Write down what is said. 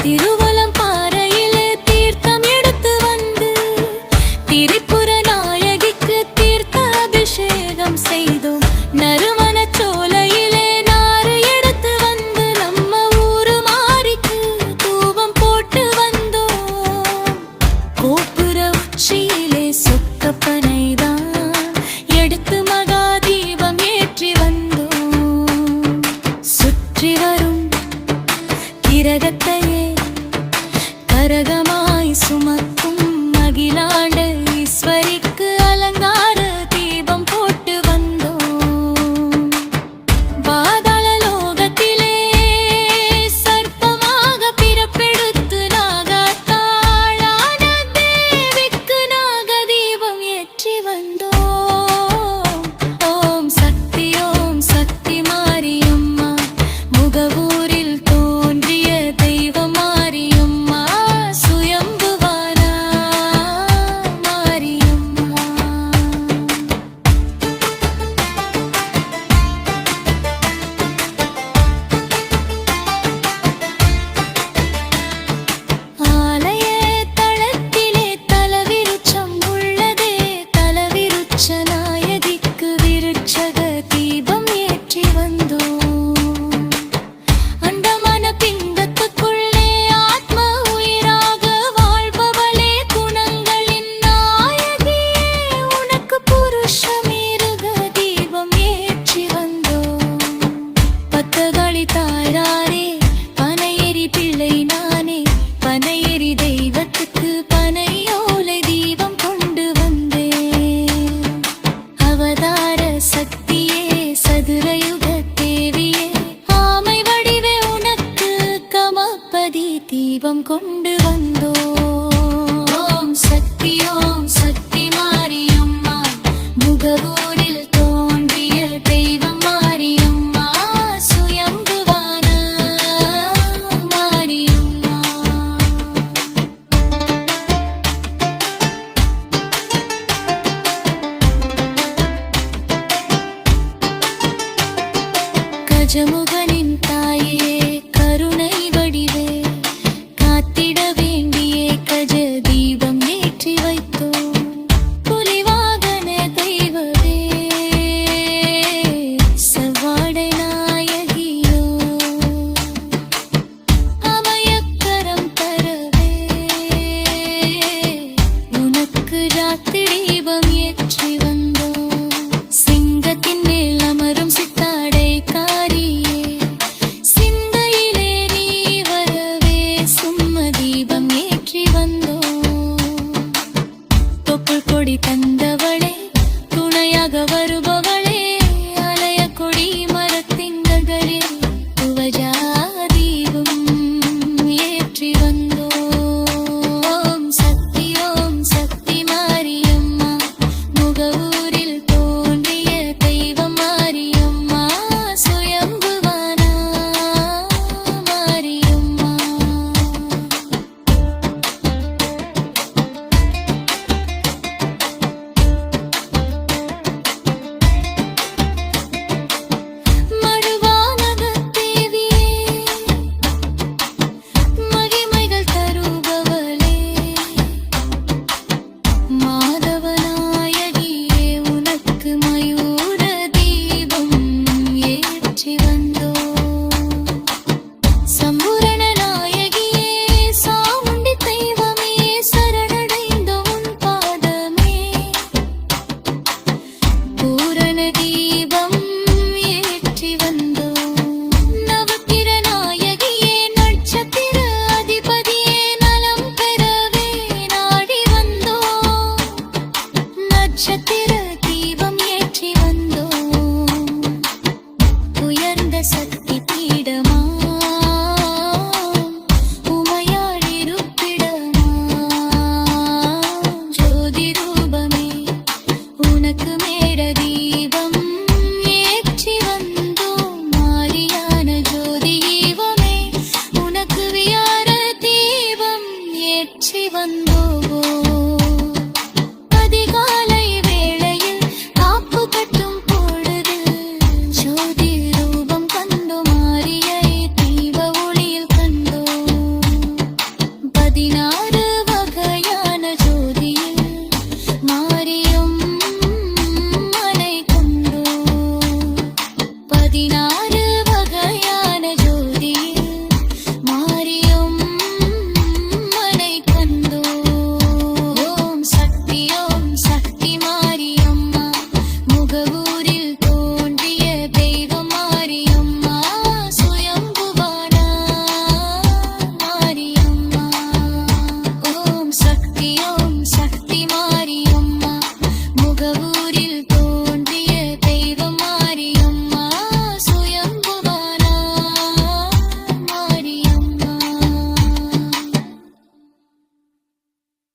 திருவலம் பாறையிலே தீர்த்தம் எடுத்து வந்து திரிபுர நாயகிக்கு தீர்த்த அபிஷேகம் செய்தோம். நறுமணச் சோலையிலே நாறு எடுத்து வந்து நம்ம ஊரு மாரிக்கு தூபம் போட்டு வந்தோம். கோபுர உச்சியிலே சொக்கப்பனைதான் எடுத்து மகா தீபம் ஏற்றி வந்தோம். சுற்றி வரும் கிரகத்தையே கரகமாய் சுமக்கும் அகிலாண்ட ஈஸ்வரிக்கு அலங்கார தீபம் போட்டு வந்தோம். பாதாள லோகத்திலே சர்ப்பமாக பிறப்பெடுத்து நாகத்தாளான தேவிக்கு நாக தீபம் ஏற்றி வந்தோம். ஓம் சக்தி மாரியம்மா முகவூரில் தோன்றிய தெய்வம் மாரியம்மா சுயம்புவானா மாரியம்மா. ஆலய தளத்திலே தலவிருட்சம் உள்ளதே. தலவிருட்ச நாயகிக்கு விருட்சக தீபம் ஏற்றி வந்தோம். அண்டமான பிண்டத்துக்குள்ளே ஆத்ம உயிராக வாழ்பவளே குணங்களின் நாயகியே உனக்கு புருஷ மிருக தீபம் ஏற்றி வந்தோம். பத்தகளி தாயாரே பனையேறி பிள்ளை நானே பனையேறி தெய்வத்துக்கு பனையோலை தீபம் கொண்டு வந்தேன். அவதார சக்தியே சதுரயுக தேவியே ஆமை வடிவே உனக்கு கமபதி தீபம் கொண்டு வந்தோம். ஓம் சக்தி